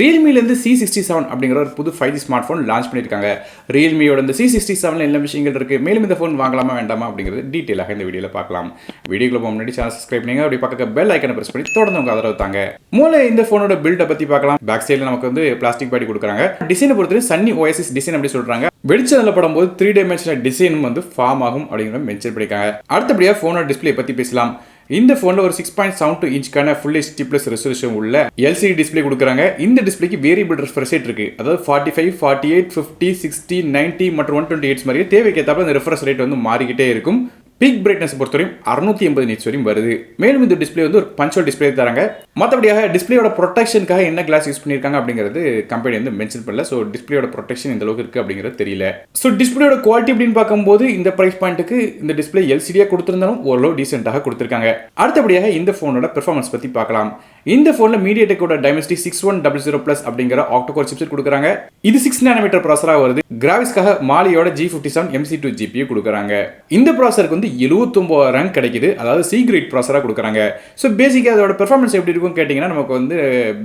ரியல்மிலேருந்து C67 அப்படிங்கிற ஒரு புது 5G ஸ்மார்ட் ஃபோன் லான்ச் பண்ணியிருக்காங்க. ரியல்மியோட இந்த C67 என்ன விஷயங்கள் இருக்குது, மேலும் இந்த ஃபோன் வாங்கலாமா வேண்டாமா அப்படிங்கிறது டீட்டெயிலாக இந்த வீடியோவில் பார்க்கலாம். வீடியோக்குள்ள முன்னாடி சேனல் சப்ஸ்கிரைப் பண்ணுங்க, அப்படி பக்கத்தில் பெல் ஐக்கனை பிரஸ் பண்ணி தொடர்ந்து உங்கள் ஆதரவு தாங்க. மூல இந்த ஃபோனோட பில்டை பற்றி பார்க்கலாம். பேக் சைடில் நமக்கு வந்து பிளாஸ்டிக் பாடி கொடுக்குறாங்க. டிசைனை பொறுத்தவரை சன்னி ஓஎஸ்எஸ் டிசைன் அப்படி சொல்கிறாங்க. வெளிச்சத்தில் படும்போது 3 டைமென்ஷனல் டிசைனும் வந்து ஃபார்ம் ஆகும் அப்படிங்கிற மென்ஷன் பண்ணியிருக்காங்க. அடுத்தபடியாக ஃபோனோட டிஸ்பிளே பற்றி பேசலாம். இந்த ஃபோனில் ஒரு 6.72 இன்ச்க்கான ஃபுல் ஹெச்டி ப்ளஸ் ரெசல்யூஷன் உள்ள எல்சிடி டிஸ்பிளே கொடுக்குறாங்க. இந்த டிஸ்பிளேக்கு வேரியபிள் ரெஃப்ரெஷ் ரேட் இருக்கு. அதாவது 45, 48, 50, 60, 90 மற்றும் 128 மாதிரி தேவைக்கு ஏற்றாப்புல இந்த ரெஃப்ரெஷ் ரேட் வந்து மாறிக்கிட்டே இருக்கும். பீக் பிரைட்னஸ் பொறுத்தவரையும் 680 நிட்ஸ் வரையும் வருது. மேலும் இந்த டிஸ்பிளே வந்து ஒரு பஞ்சுவல் டிஸ்பிளே தராங்க. மற்றபடியாக டிஸ்பிளேயோட ப்ரொடெக்ஷனுக்காக என்ன கிளாஸ் யூஸ் பண்ணியிருக்காங்க அப்படிங்கிறது கம்பெனி வந்து மென்ஷன் பண்ணல. ஸோ டிஸ்பிளேயோட ப்ரொடெக்ஷன் இந்த அளவுக்கு இருக்குது அப்படிங்கிறது தெரியல. ஸோ டிஸ்பிளேயோட குவாலிட்டி அப்படின்னு பார்க்கும்போது இந்த பிரைஸ் பாயிண்ட்டுக்கு இந்த டிஸ்பிளே எல்சிடியாக கொடுத்துருந்தாலும் ஓரளவு டீசென்ட்டாக கொடுத்துருக்காங்க. அடுத்தபடியாக இந்த ஃபோனோட பெர்ஃபார்மன்ஸ் பற்றி பார்க்கலாம். இந்த ஃபோனில் மீடியாடெக்கோட டைமென்சிட்டி 6100+ அப்படிங்கிற ஆக்டோகோர் சிப்செட் கொடுக்குறாங்க. இது 6 nm ப்ராசராக வருது. கிராஃபிக்ஸ்க்காக மாலியோட G57 MC2 GPU கொடுக்குறாங்க. இந்த ப்ராசருக்கு வந்து 79 ரேங்க் கிடைக்குது. அதாவது சி கிரேட் ப்ராசராக கொடுக்குறாங்க. ஸோ பேசிக்காக அதோட பெர்ஃபார்மன்ஸ் எப்படி இருக்கும் கேட்டிங்கன்னா, நமக்கு வந்து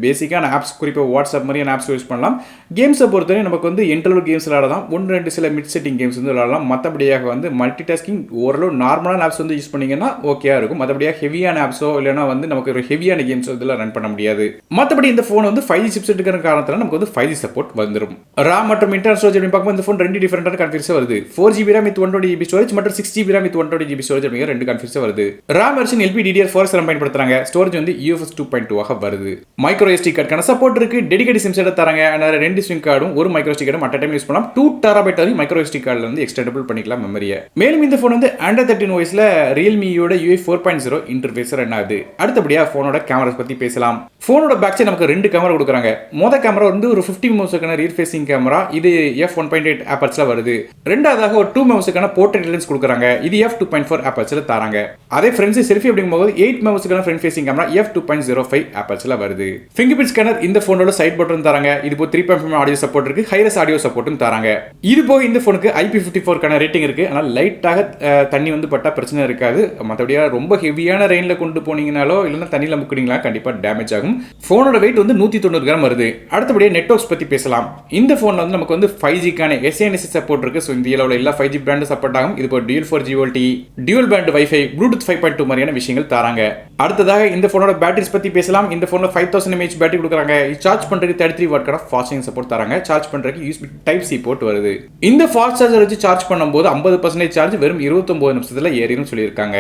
பேசிக்கான ஆப்ஸ், குறிப்பாக வாட்ஸ்அப் மாதிரியான ஆப்ஸ் யூஸ் பண்ணலாம். கேம்ஸை பொறுத்தவரை நமக்கு வந்து என்டர்வல் கேம்ஸ் விளையாடலாம். 1-2 சில மிட் செட்டிங் கேம்ஸ் வந்து விளையாடலாம். மற்றபடியாக வந்து மல்டி டாஸ்கிங் ஓரளவு நார்மலான ஆப்ஸ் வந்து யூஸ் பண்ணிங்கன்னா ஓகேயா இருக்கும். மற்றபடியாக ஹெவியான ஆப்ஸோ இல்லைனா வந்து நமக்கு ஒரு ஹெவியான கேம்ஸோ இதெல்லாம் ரன் பண்ண முடியாது. மற்றபடி இந்த ஃபோன் வந்து 5G சிப்செட் இருக்கிற காரணத்தில் நமக்கு வந்து 5G சப்போர்ட் வந்துடும். RAM மற்றும் இன்டர்னல் ஸ்டோரேஜ் அப்படின்னு பார்க்கும்போது இந்த ஃபோன் 2 டிஃபரெண்டான கான்ஃபிகரேஷன் வருது. 4GB RAM with 120GB storage மற்றும் 6GB RAM with 120GB storage அப்படிங்கிற 2 கான்ஃபிகரேஷன் வருது. RAM வெர்ஷன் LPDDR4 பயன்படுத்துறாங்க. ஸ்டோரேஜ் வந்து UFS 2.2 ஆக வருது. மைக்ரோ SD கார்டுக்கான சப்போர்ட் இருக்கு. டெடிகேட்டட் சிம் செட் தராங்க. அதனால 2 சிம் கார்டும் ஒரு மைக்ரோ SD கார்டும் அட் டைம் யூஸ் பண்ணலாம். 2TB வரைக்கும் மைக்ரோ SD கார்டுல வந்து எக்ஸ்டெண்டபிள் பண்ணிக்கலாம் மெமரியை. மேலும் இந்த ஃபோன் வந்து Android 13 OSல Realmeயோட UI 4.0 இன்டர்ஃபேஸ் ரன் ஆகுது. அடுத்தபடியா ஃபோனோட கேமராஸ் பத்தி பேசலாம். ஃபோனோட பேக் சைடு நமக்கு 2 கேமரா கொடுக்குறாங்க. மொதல் கேமரா வந்து ஒரு 50 மெகாபிக்சலுக்கான ரியர் ஃபேசிங் கேமரா. இது f1.8 ஆப்பர்ச்சர்ல வருது. ரெண்டாவதாக ஒரு 2 மெகாபிக்சலுக்கான போர்ட்ரேட் லென்ஸ் கொடுக்குறாங்க. இது f2.4 ஆப்பர்ச்சர்ல தராங்க. அதே ஃப்ரண்ட் செல்ஃபி அப்படிங்கும்போது 8 மெகாபிக்சலுக்கான ஃப்ரண்ட் ஃபேசிங் கேமரா f2.05 ஆப்பர்ச்சர்ல வருது. ஃபிங்கர் பிரிண்ட் ஸ்கேனர் இந்த ஃபோனோட சைட் பட்டன் தராங்க. இது போய் 3.5 ஆடியோ சப்போர்ட் இருக்கு. ஹைரஸ் ஆடியோ சப்போர்ட்டும் தராங்க. இது போக இந்த ஃபோனுக்கு IP54 கான ரேட்டிங் இருக்கு. ஆனால் லைட்டாக தண்ணி வந்து பட்டா பிரச்சனை இருக்காது. மற்றபடியா ரொம்ப ஹெவியான ரெயின்ல கொண்டு போனீங்கனாலோ இல்லைன்னா தண்ணியில் முக்கினீங்களா கண்டிப்பா டேமேஜ் ஆகும். ஃபோனோட வெயிட் வந்து 190 கிராம் வருது. அடுத்தபடியே நெட்வொர்க்ஸ் பத்தி பேசலாம். இந்த ஃபோன்ல வந்து நமக்கு வந்து 5G-க்கான SANS சப்போர்ட் இருக்கு. ஸோ இந்த அளவில் எல்லா 5G பிராண்டும் சப்போர்ட் ஆகும். இது Dual 4G VoLTE, Dual Band Wi-Fi, Bluetooth 5.2 மாதிரியான விஷயங்கள் தராங்க. அடுத்ததாக இந்த ஃபோனோட பேட்டரிஸ் பத்தி பேசலாம். இந்த ஃபோன்ல 5000 mAh பேட்டரி கொடுக்குறாங்க. சார்ஜ் பண்றதுக்கு 33 வாட் ஃபாஸ்ட் சார்ஜிங் சப்போர்ட் தராங்க. சார்ஜ் பண்றதுக்கு USB Type-C போர்ட் வருது. இந்த ஃபாஸ்ட் சார்ஜர் வச்சு சார்ஜ் பண்ணும்போது 50% சார்ஜ் வெறும் 29 நிமிஷத்துல ஏறிடும் சொல்லியிருக்காங்க.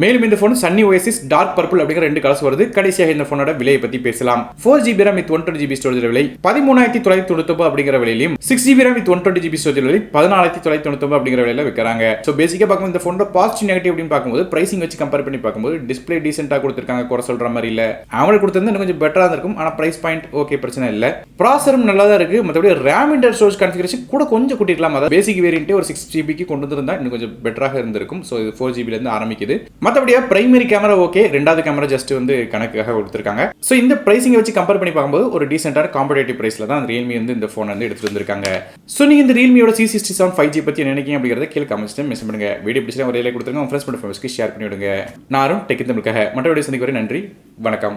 மேலும் இந்த phone sunny oasis dark purple அப்படிங்கிற 2 கலர்ஸ் வருது. கடைசியாக இந்த ஃபோனோட விலையை பத்தி பேசலாம். 4GB RAM with 120GB storage விலை 13,999 அப்படிங்கிற விலையிலும், 6GB RAM with 120GB storage விலை 14,999 அப்படிங்கிற விலையில விற்கிறாங்க. ஸோ பேசிக்கா பார்க்கும்போது இந்த ஃபோனோட பாசிட்டிவ் நெகட்டிவ் அப்படின்னு பார்க்கும்போது பிரைசிங் வச்சு கம்பேர் பண்ணி பார்க்கும்போது டிஸ்பிளே டீசென்ட்டா கொடுத்திருக்காங்க. குறை சொல்ற மாதிரி இல்ல. அவங்க கொடுத்திருந்தா இன்னும் கொஞ்சம் பெட்டரா இருக்கும். ஆனா பிரைஸ் பாயிண்ட் ஓகே, பிரச்சனை இல்ல. ப்ராசஸரும் நல்லா தான் இருக்கு. மற்றபடி RAM இன்டர் ஸ்டோரேஜ் கான்ஃபிகரேஷன் கூட கொஞ்சம் கூட்டிக்கலாம். அதாவது பேசிக் வேரியன்ட்டே ஒரு 6GB கொண்டு வந்திருந்தா இன்னும் கொஞ்சம் பெட்டராக இருந்திருக்கும். ஸோ இது 4GB ல இருந்து ஆரம்பிக்குது. மற்றபடியா பிரைமரி கேமரா ஓகே, ரெண்டாவது கேமரா ஜஸ்ட் வந்து கணக்குக்காக கொடுத்திருக்காங்க. ஸோ இந்த பிரைசிங்கை வச்சு கம்பேர் பண்ணி பார்க்கும்போது ஒரு டீசென்ட்டான காம்படேட்டிவ் பிரைஸ்ல தான் Realme வந்து இந்த ஃபோன் வந்து எடுத்துட்டு வந்திருக்காங்க. ஸோ நீங்க இந்த Realmeயோட C67 5G பத்தி நினைக்கிறீங்க அப்படிங்கறத கீழே கமெண்ட்ஸ்ல மென்ஷன் பண்ணுங்க. வீடியோ பிடிச்சா ஒரு லைக் கொடுத்துருங்க. உங்க ஃப்ரெண்ட்ஸ் மற்றும் ஃபேமிலிக்கு ஷேர் பண்ணி விடுங்க. நானும் டெக் தமிழுக்காக மற்ற வீடியோ சந்திக்க வரை நன்றி, வணக்கம்.